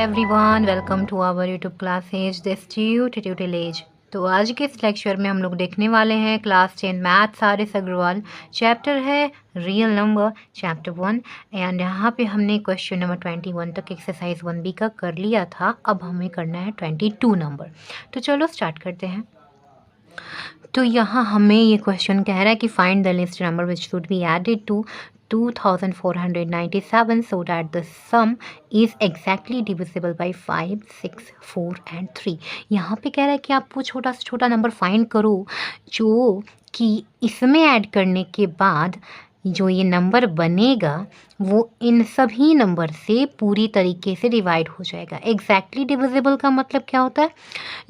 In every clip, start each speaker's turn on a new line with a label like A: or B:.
A: Everyone, welcome to our YouTube classes this tutorial age. तो आज के इस लेक्चर में हम लोग देखने वाले हैं class 10 maths R S. Agarwal. Chapter है रियल नंबर, चैप्टर 1। एंड यहाँ पे हमने क्वेश्चन नंबर 21 तक एक्सरसाइज 1B का कर लिया था। अब हमें करना है 22 नंबर। तो चलो स्टार्ट करते हैं। तो यहाँ हमें ये क्वेश्चन कह रहा है कि find the least number which should be added to 2497 so that the sum is exactly divisible by 5, 6, 4 and 3। यहाँ पे कह रहा है कि आप वो छोटा से छोटा नंबर फाइंड करो जो कि इसमें ऐड करने के बाद जो ये नंबर बनेगा वो इन सभी नंबर से पूरी तरीके से डिवाइड हो जाएगा। एग्जैक्टली डिविजिबल का मतलब क्या होता है?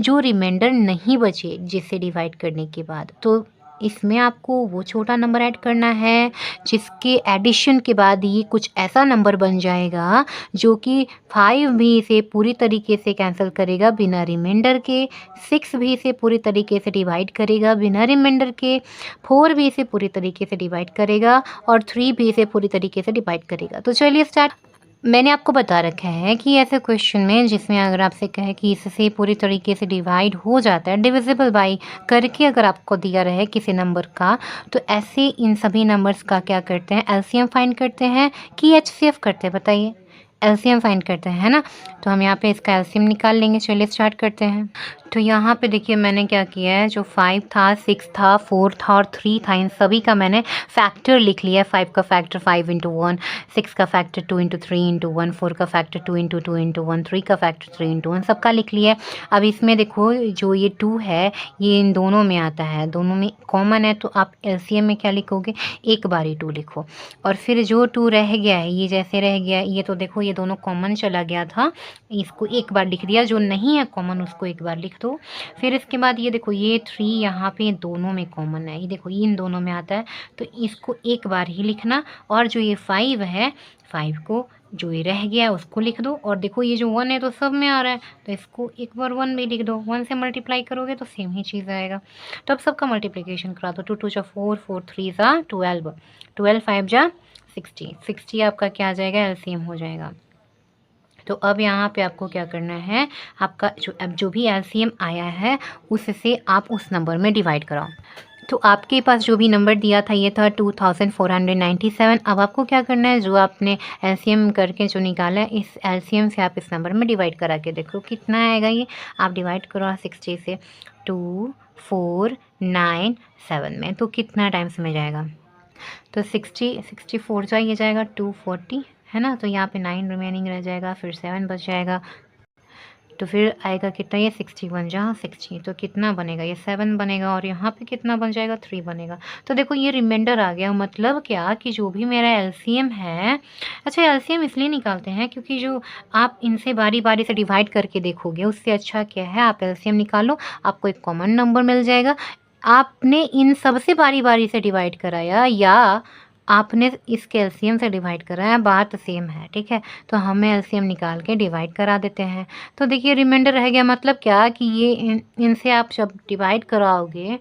A: जो रिमाइंडर नहीं बचे जिससे डिवाइड करने के बाद। तो इसमें आपको वो छोटा नंबर ऐड करना है जिसके एडिशन के बाद ये कुछ ऐसा नंबर बन जाएगा जो कि 5 भी इसे पूरी तरीके से कैंसिल करेगा बिना रिमाइंडर के, 6 भी इसे पूरी तरीके से डिवाइड करेगा बिना रिमाइंडर के, 4 भी इसे पूरी तरीके से डिवाइड करेगा और 3 भी इसे पूरी तरीके से डिवाइड करेगा। तो चलिए स्टार्ट। मैंने आपको बता रखा है कि ऐसे क्वेश्चन में जिसमें अगर आपसे कहे कि इससे पूरी तरीके से डिवाइड हो जाता है, डिविजिबल बाई करके अगर आपको दिया रहे किसी नंबर का, तो ऐसे इन सभी नंबर्स का क्या करते हैं, एलसीएम फाइंड करते हैं कि एचसीएफ करते हैं? बताइए। एलसीएम फाइंड करते हैं, है ना। तो हम यहाँ पे इसका एलसीएम निकाल लेंगे। चलिए स्टार्ट करते हैं। तो यहाँ पे देखिए मैंने क्या किया है, जो 5 था, 6 था, 4 था और 3 था, इन सभी का मैंने फैक्टर लिख लिया है। 5 का फैक्टर 5 इंटू 1, 6 का फैक्टर 2 इंटू 3 इंटू 1, 4 का फैक्टर 2 इंटू 2 इंटू 1, 3 का फैक्टर 3 इंटू 1, सबका लिख लिया है। अब इसमें देखो जो ये 2 है ये इन दोनों में आता है, दोनों में कॉमन है, तो आप एलसीएम में क्या लिखोगे, एक बार ही 2 लिखो। और फिर जो 2 रह गया है, ये जैसे रह गया, ये तो देखो ये दोनों कॉमन चला गया था, इसको एक बार लिख दिया, जो नहीं है कॉमन उसको एक बार लिख दो। फिर इसके बाद ये देखो ये 3 यहाँ पे दोनों में कॉमन है, ये देखो इन दोनों में आता है, तो इसको एक बार ही लिखना। और जो ये 5 है, 5 को जो ये रह गया उसको लिख दो। और देखो ये जो 1 है तो सब में आ रहा है, तो इसको एक बार 1 भी लिख दो। 1 से मल्टीप्लाई करोगे तो सेम ही चीज़ आएगा। तो अब सबका मल्टीप्लिकेशन करा दो। 2 2 जा 4, 4 3 जा 12, 12 5 जा 60, 60 आपका क्या आ जाएगा, एलसीएम हो जाएगा। तो अब यहाँ पे आपको क्या करना है, आपका जो भी एलसीएम आया है उससे आप उस नंबर में डिवाइड कराओ। तो आपके पास जो भी नंबर दिया था ये था 2497। अब आपको क्या करना है, जो आपने एलसीएम करके जो निकाला है, इस एलसीएम से आप इस नंबर में डिवाइड करा के देखो कितना आएगा। ये आप डिवाइड करो 60 से 2497 में, तो कितना टाइम्स में जाएगा, तो 64 जा ये जाएगा 240, है ना। तो यहाँ पे 9 रिमेनिंग रह जाएगा, फिर 7 बच जाएगा, तो फिर आएगा कितना, ये 61 जहाँ 60, तो कितना बनेगा, ये 7 बनेगा, और यहाँ पे कितना बन जाएगा, 3 बनेगा। तो देखो ये रिमाइंडर आ गया। मतलब क्या कि जो भी मेरा एलसीएम है, अच्छा एलसीएम इसलिए निकालते हैं क्योंकि जो आप इनसे बारी बारी से डिवाइड करके देखोगे उससे अच्छा क्या है, आप एलसीएम निकालो, आपको एक कॉमन नंबर मिल जाएगा। आपने इन सबसे बारी बारी से डिवाइड कराया या आपने इसके एलसीएम से डिवाइड कराया, बात सेम है, ठीक है। तो हमें एलसीएम निकाल के डिवाइड करा देते हैं। तो देखिए रिमाइंडर रह गया। मतलब क्या कि ये इनसे आप जब डिवाइड कराओगे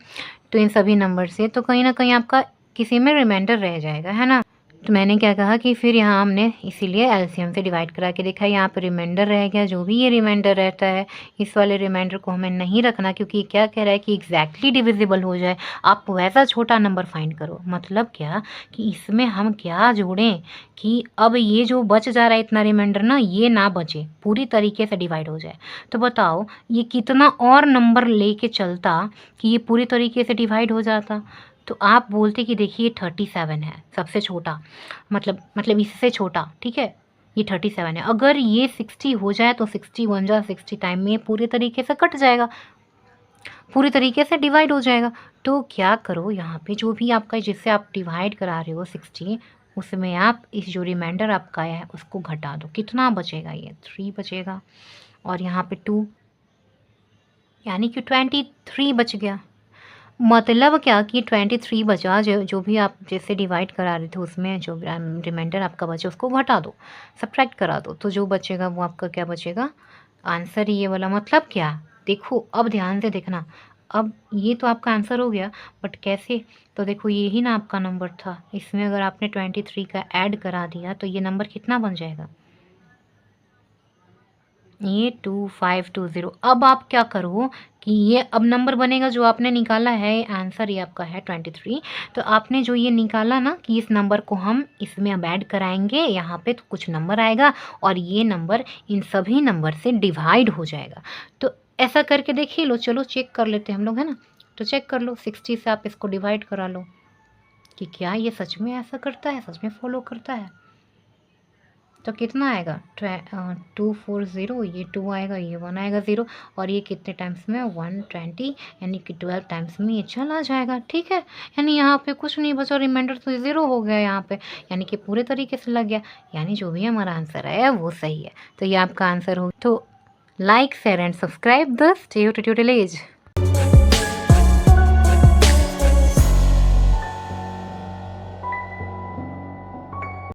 A: तो इन सभी नंबर से, तो कहीं ना कहीं आपका किसी में रिमाइंडर रह जाएगा, है ना। तो मैंने क्या कहा कि फिर यहाँ हमने इसीलिए एलसीएम से डिवाइड करा के देखा, यहाँ पर रिमाइंडर रह गया। जो भी ये रिमाइंडर रहता है, इस वाले रिमाइंडर को हमें नहीं रखना, क्योंकि क्या कह रहा है कि एग्जैक्टली डिविजिबल हो जाए, आप वैसा छोटा नंबर फाइंड करो। मतलब क्या कि इसमें हम क्या जोड़ें कि अब ये जो बच जा रहा है इतना रिमाइंडर ना, ये ना बचे, पूरी तरीके से डिवाइड हो जाए। तो बताओ ये कितना और नंबर लेके चलता कि ये पूरी तरीके से डिवाइड हो जाता। तो आप बोलते कि देखिए 37 है सबसे छोटा, मतलब इससे छोटा, ठीक है, ये 37 है। अगर ये 60 हो जाए तो 61 जा 60 टाइम में पूरी तरीके से कट जाएगा, पूरी तरीके से डिवाइड हो जाएगा। तो क्या करो, यहाँ पे जो भी आपका जिससे आप डिवाइड करा रहे हो 60, उसमें आप इस जो रिमाइंडर आपका है उसको घटा दो। कितना बचेगा, ये 3 बचेगा, और यहाँ पे 2, यानी कि 23 बच गया। मतलब क्या कि 23 बचा, जो भी आप जैसे डिवाइड करा रहे थे उसमें जो रिमाइंडर आपका बचा उसको घटा दो, सब्ट्रैक्ट करा दो, तो जो बचेगा वो आपका क्या बचेगा, आंसर ही ये वाला। मतलब क्या, देखो अब ध्यान से देखना, अब ये तो आपका आंसर हो गया, बट कैसे, तो देखो ये ही ना आपका नंबर था, इसमें अगर आपने 23 का ऐड करा दिया तो ये नंबर कितना बन जाएगा, ये 2520। अब आप क्या करो कि ये अब नंबर बनेगा जो आपने निकाला है, आंसर ये आपका है 23। तो आपने जो ये निकाला ना कि इस नंबर को हम इसमें अब ऐड कराएंगे यहाँ पे, तो कुछ नंबर आएगा और ये नंबर इन सभी नंबर से डिवाइड हो जाएगा। तो ऐसा करके देखिए लो, चलो चेक कर लेते हैं हम लोग, है ना। तो चेक कर लो, 60 से आप इसको डिवाइड करा लो कि क्या ये सच में ऐसा करता है, सच में फॉलो करता है। तो कितना आएगा 240, ये 2 आएगा, ये 1 आएगा 0, और ये कितने टाइम्स में 120, यानी कि 12 टाइम्स में ये चला जाएगा। ठीक है, यानी यहाँ पे कुछ नहीं बचा, रिमाइंडर तो 0 हो गया यहाँ पे, यानी कि पूरे तरीके से लग गया, यानी जो भी हमारा आंसर है वो सही है। तो ये आपका आंसर हो। तो like share and subscribe the tutorial.